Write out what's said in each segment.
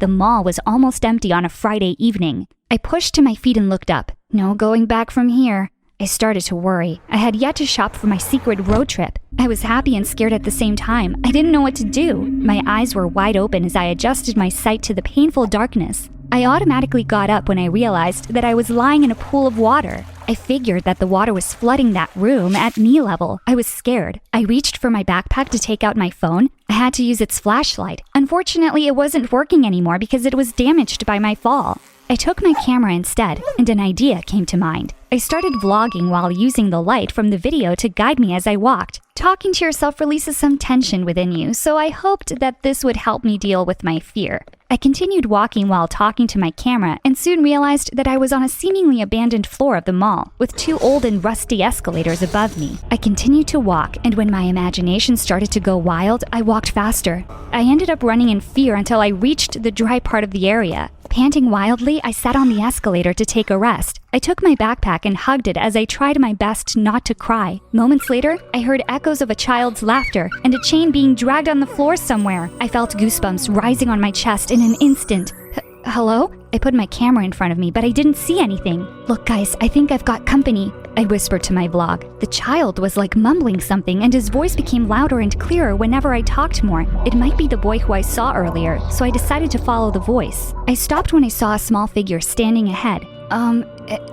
The mall was almost empty on a Friday evening. I pushed to my feet and looked up. No going back from here. I started to worry. I had yet to shop for my secret road trip. I was happy and scared at the same time. I didn't know what to do. My eyes were wide open as I adjusted my sight to the painful darkness. I automatically got up when I realized that I was lying in a pool of water. I figured that the water was flooding that room at knee level. I was scared. I reached for my backpack to take out my phone. I had to use its flashlight. Unfortunately, it wasn't working anymore because it was damaged by my fall. I took my camera instead, and an idea came to mind. I started vlogging while using the light from the video to guide me as I walked. Talking to yourself releases some tension within you, so I hoped that this would help me deal with my fear. I continued walking while talking to my camera and soon realized that I was on a seemingly abandoned floor of the mall with 2 old and rusty escalators above me. I continued to walk, and when my imagination started to go wild, I walked faster. I ended up running in fear until I reached the dry part of the area. Panting wildly, I sat on the escalator to take a rest. I took my backpack and hugged it as I tried my best not to cry. Moments later, I heard echoes of a child's laughter and a chain being dragged on the floor somewhere. I felt goosebumps rising on my chest in an instant. Hello? I put my camera in front of me, but I didn't see anything. Look guys, I think I've got company, I whispered to my vlog. The child was like mumbling something and his voice became louder and clearer whenever I talked more. It might be the boy who I saw earlier, so I decided to follow the voice. I stopped when I saw a small figure standing ahead.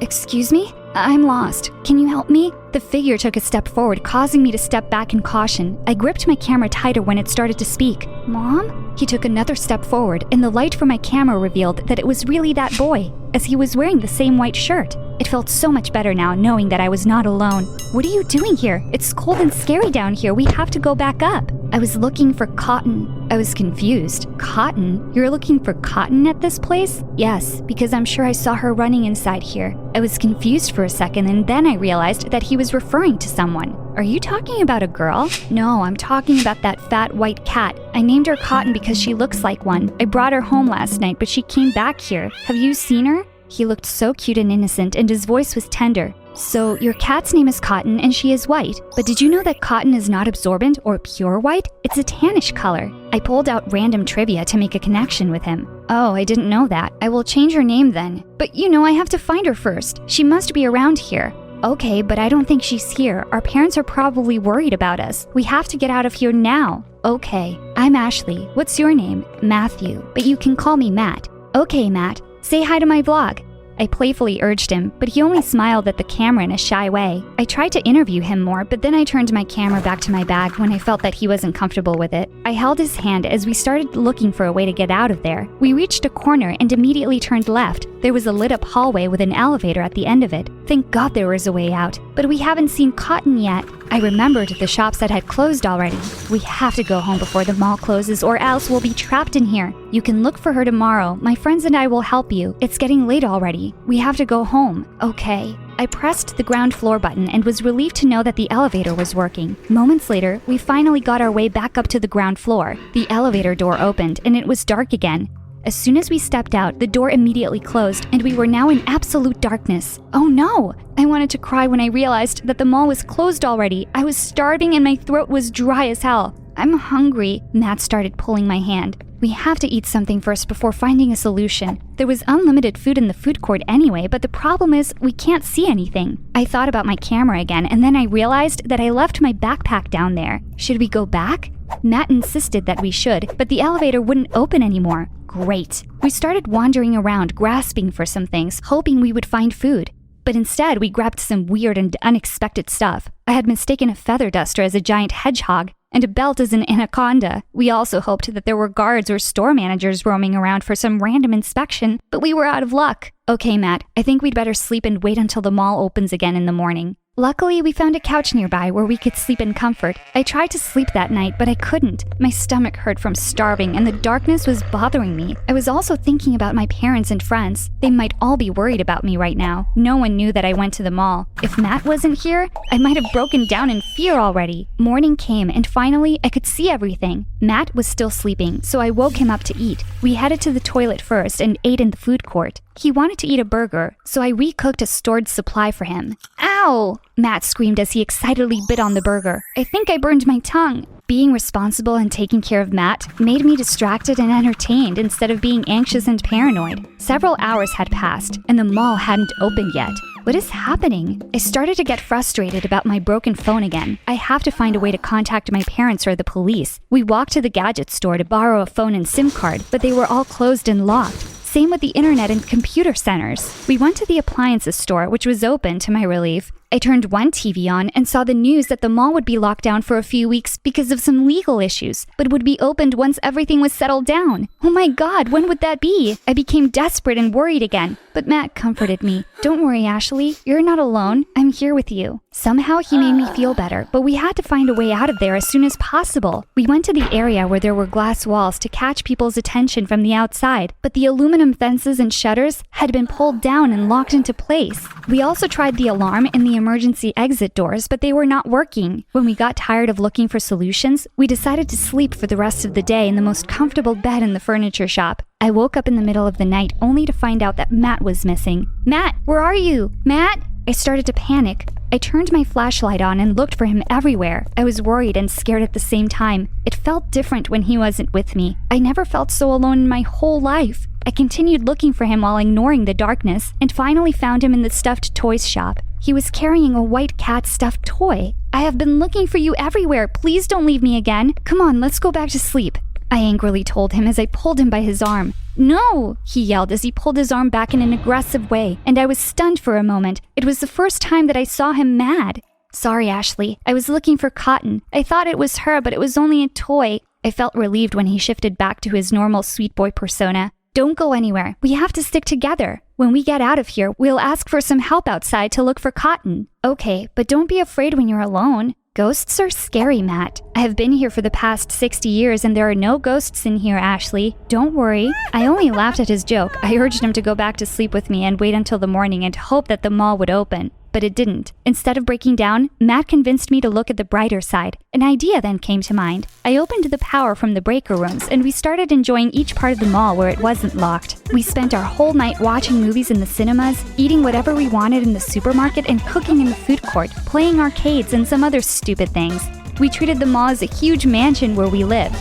Excuse me? I'm lost. Can you help me? The figure took a step forward, causing me to step back in caution. I gripped my camera tighter when it started to speak. Mom? He took another step forward, and the light from my camera revealed that it was really that boy, as he was wearing the same white shirt. It felt so much better now knowing that I was not alone. What are you doing here? It's cold and scary down here. We have to go back up. I was looking for Cotton. I was confused. Cotton? You're looking for Cotton at this place? Yes, because I'm sure I saw her running inside here. I was confused for a second and then I realized that he was referring to someone. Are you talking about a girl? No, I'm talking about that fat white cat. I named her Cotton because she looks like one. I brought her home last night, but she came back here. Have you seen her? He looked so cute and innocent, and his voice was tender. So, your cat's name is Cotton, and she is white. But did you know that cotton is not absorbent or pure white? It's a tannish color. I pulled out random trivia to make a connection with him. Oh, I didn't know that. I will change her name then. But I have to find her first. She must be around here. Okay, but I don't think she's here. Our parents are probably worried about us. We have to get out of here now. Okay, I'm Ashley. What's your name? Matthew, but you can call me Matt. Okay, Matt. Say hi to my vlog. I playfully urged him, but he only smiled at the camera in a shy way. I tried to interview him more, but then I turned my camera back to my bag when I felt that he wasn't comfortable with it. I held his hand as we started looking for a way to get out of there. We reached a corner and immediately turned left. There was a lit-up hallway with an elevator at the end of it. Thank God there was a way out, but we haven't seen Cotton yet. I remembered the shops that had closed already. We have to go home before the mall closes or else we'll be trapped in here. You can look for her tomorrow. My friends and I will help you. It's getting late already. We have to go home. Okay. I pressed the ground floor button and was relieved to know that the elevator was working. Moments later, we finally got our way back up to the ground floor. The elevator door opened and it was dark again. As soon as we stepped out, the door immediately closed and we were now in absolute darkness. Oh no! I wanted to cry when I realized that the mall was closed already. I was starving and my throat was dry as hell. I'm hungry. Matt started pulling my hand. We have to eat something first before finding a solution. There was unlimited food in the food court anyway, but the problem is we can't see anything. I thought about my camera again and then I realized that I left my backpack down there. Should we go back? Matt insisted that we should, but the elevator wouldn't open anymore. Great. We started wandering around, grasping for some things, hoping we would find food. But instead, we grabbed some weird and unexpected stuff. I had mistaken a feather duster as a giant hedgehog and a belt as an anaconda. We also hoped that there were guards or store managers roaming around for some random inspection, but we were out of luck. Okay, Matt, I think we'd better sleep and wait until the mall opens again in the morning. Luckily, we found a couch nearby where we could sleep in comfort. I tried to sleep that night, but I couldn't. My stomach hurt from starving, and the darkness was bothering me. I was also thinking about my parents and friends. They might all be worried about me right now. No one knew that I went to the mall. If Matt wasn't here, I might have broken down in fear already. Morning came, and finally, I could see everything. Matt was still sleeping, so I woke him up to eat. We headed to the toilet first and ate in the food court. He wanted to eat a burger, so I recooked a stored supply for him. Ow! Matt screamed as he excitedly bit on the burger. I think I burned my tongue. Being responsible and taking care of Matt made me distracted and entertained instead of being anxious and paranoid. Several hours had passed, and the mall hadn't opened yet. What is happening? I started to get frustrated about my broken phone again. I have to find a way to contact my parents or the police. We walked to the gadget store to borrow a phone and SIM card, but they were all closed and locked. Same with the internet and computer centers. We went to the appliances store, which was open to my relief. I turned one TV on and saw the news that the mall would be locked down for a few weeks because of some legal issues, but would be opened once everything was settled down. Oh my God, when would that be? I became desperate and worried again, but Matt comforted me. Don't worry, Ashley. You're not alone. I'm here with you. Somehow he made me feel better, but we had to find a way out of there as soon as possible. We went to the area where there were glass walls to catch people's attention from the outside, but the aluminum fences and shutters had been pulled down and locked into place. We also tried the alarm in the emergency exit doors, but they were not working. When we got tired of looking for solutions, we decided to sleep for the rest of the day in the most comfortable bed in the furniture shop. I woke up in the middle of the night only to find out that Matt was missing. Matt, where are you? Matt? I started to panic. I turned my flashlight on and looked for him everywhere. I was worried and scared at the same time. It felt different when he wasn't with me. I never felt so alone in my whole life. I continued looking for him while ignoring the darkness and finally found him in the stuffed toys shop. He was carrying a white cat stuffed toy. I have been looking for you everywhere. Please don't leave me again. Come on, let's go back to sleep. I angrily told him as I pulled him by his arm. No, he yelled as he pulled his arm back in an aggressive way, and I was stunned for a moment. It was the first time that I saw him mad. Sorry, Ashley. I was looking for Cotton. I thought it was her, but it was only a toy. I felt relieved when he shifted back to his normal sweet boy persona. Don't go anywhere. We have to stick together. When we get out of here, we'll ask for some help outside to look for Cotton. Okay, but don't be afraid when you're alone. Ghosts are scary, Matt. I have been here for the past 60 years and there are no ghosts in here, Ashley. Don't worry. I only laughed at his joke. I urged him to go back to sleep with me and wait until the morning and hope that the mall would open. But it didn't. Instead of breaking down, Matt convinced me to look at the brighter side. An idea then came to mind. I opened the power from the breaker rooms and we started enjoying each part of the mall where it wasn't locked. We spent our whole night watching movies in the cinemas, eating whatever we wanted in the supermarket, and cooking in the food court, playing arcades and some other stupid things. We treated the mall as a huge mansion where we live.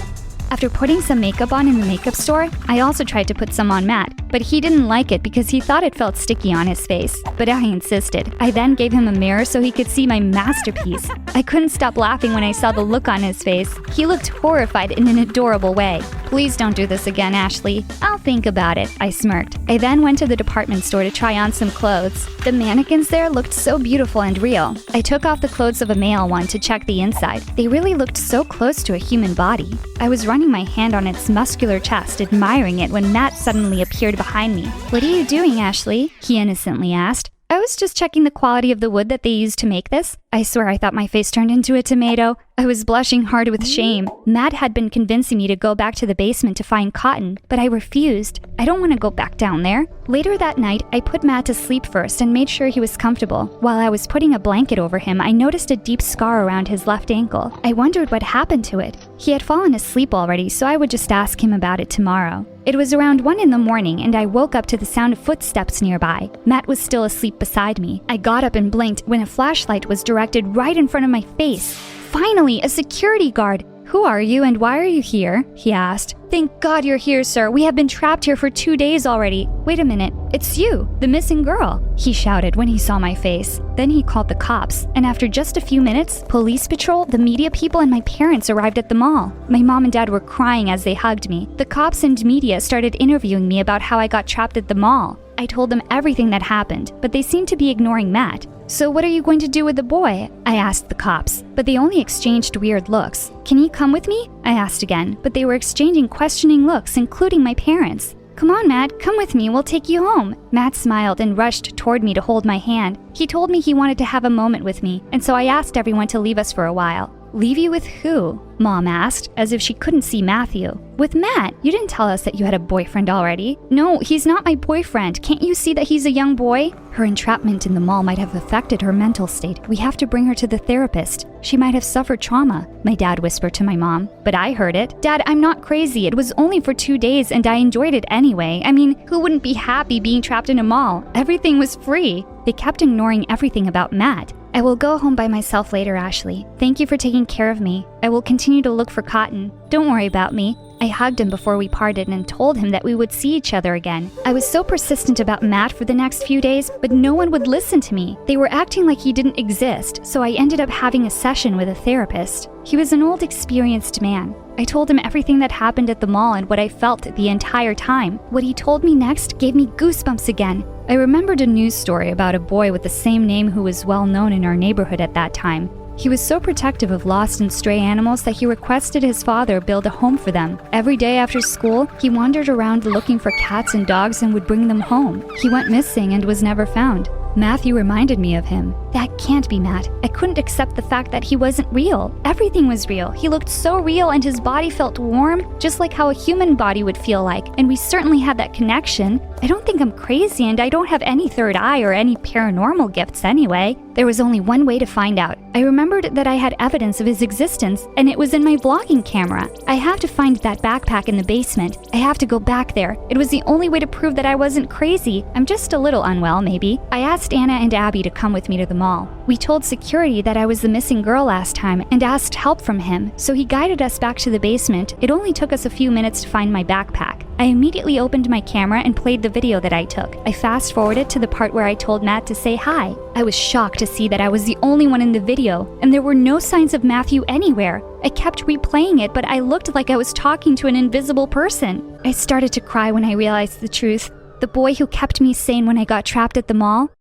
After putting some makeup on in the makeup store, I also tried to put some on Matt, but he didn't like it because he thought it felt sticky on his face. But I insisted. I then gave him a mirror so he could see my masterpiece. I couldn't stop laughing when I saw the look on his face. He looked horrified in an adorable way. Please don't do this again, Ashley. I'll think about it, I smirked. I then went to the department store to try on some clothes. The mannequins there looked so beautiful and real. I took off the clothes of a male one to check the inside. They really looked so close to a human body. I was running my hand on its muscular chest, admiring it when Matt suddenly appeared behind me. What are you doing, Ashley? He innocently asked. I was just checking the quality of the wood that they used to make this. I swear I thought my face turned into a tomato. I was blushing hard with shame. Matt had been convincing me to go back to the basement to find Cotton, but I refused. I don't want to go back down there. Later that night, I put Matt to sleep first and made sure he was comfortable. While I was putting a blanket over him, I noticed a deep scar around his left ankle. I wondered what happened to it. He had fallen asleep already, so I would just ask him about it tomorrow. It was around 1 in the morning and I woke up to the sound of footsteps nearby. Matt was still asleep beside me. I got up and blinked when a flashlight was directed right in front of my face. Finally, a security guard. Who are you and why are you here? He asked. Thank God you're here, sir. We have been trapped here for 2 days already. Wait a minute. It's you, the missing girl, he shouted when he saw my face. Then he called the cops, and after just a few minutes, police patrol, the media people, and my parents arrived at the mall. My mom and dad were crying as they hugged me. The cops and media started interviewing me about how I got trapped at the mall. I told them everything that happened, but they seemed to be ignoring Matt. So what are you going to do with the boy? I asked the cops, but they only exchanged weird looks. Can you come with me? I asked again, but they were exchanging questioning looks, including my parents. Come on, Matt, come with me, we'll take you home. Matt smiled and rushed toward me to hold my hand. He told me he wanted to have a moment with me, and so I asked everyone to leave us for a while. Leave you with who? Mom asked, as if she couldn't see Matthew. With Matt. You didn't tell us that you had a boyfriend already. No, he's not my boyfriend. Can't you see that he's a young boy? Her entrapment in the mall might have affected her mental state. We have to bring her to the therapist. She might have suffered trauma, my dad whispered to my mom. But I heard it. Dad, I'm not crazy. It was only for 2 days and I enjoyed it anyway. I mean, who wouldn't be happy being trapped in a mall? Everything was free. They kept ignoring everything about Matt. I will go home by myself later, Ashley. Thank you for taking care of me. I will continue to look for Cotton. Don't worry about me. I hugged him before we parted and told him that we would see each other again. I was so persistent about Matt for the next few days, but no one would listen to me. They were acting like he didn't exist, so I ended up having a session with a therapist. He was an old, experienced man. I told him everything that happened at the mall and what I felt the entire time. What he told me next gave me goosebumps again. I remembered a news story about a boy with the same name who was well known in our neighborhood at that time. He was so protective of lost and stray animals that he requested his father build a home for them. Every day after school, he wandered around looking for cats and dogs and would bring them home. He went missing and was never found. Matthew reminded me of him. That can't be Matt. I couldn't accept the fact that he wasn't real. Everything was real. He looked so real and his body felt warm, just like how a human body would feel like. And we certainly had that connection. I don't think I'm crazy and I don't have any third eye or any paranormal gifts anyway. There was only one way to find out. I remembered that I had evidence of his existence and it was in my vlogging camera. I have to find that backpack in the basement. I have to go back there. It was the only way to prove that I wasn't crazy. I'm just a little unwell, maybe. I asked Anna and Abby to come with me to the mall. We told security that I was the missing girl last time and asked help from him, so he guided us back to the basement. It only took us a few minutes to find my backpack. I immediately opened my camera and played the video that I took. I fast-forwarded to the part where I told Matt to say hi. I was shocked to see that I was the only one in the video, and there were no signs of Matthew anywhere. I kept replaying it, but I looked like I was talking to an invisible person. I started to cry when I realized the truth. The boy who kept me sane when I got trapped at the mall,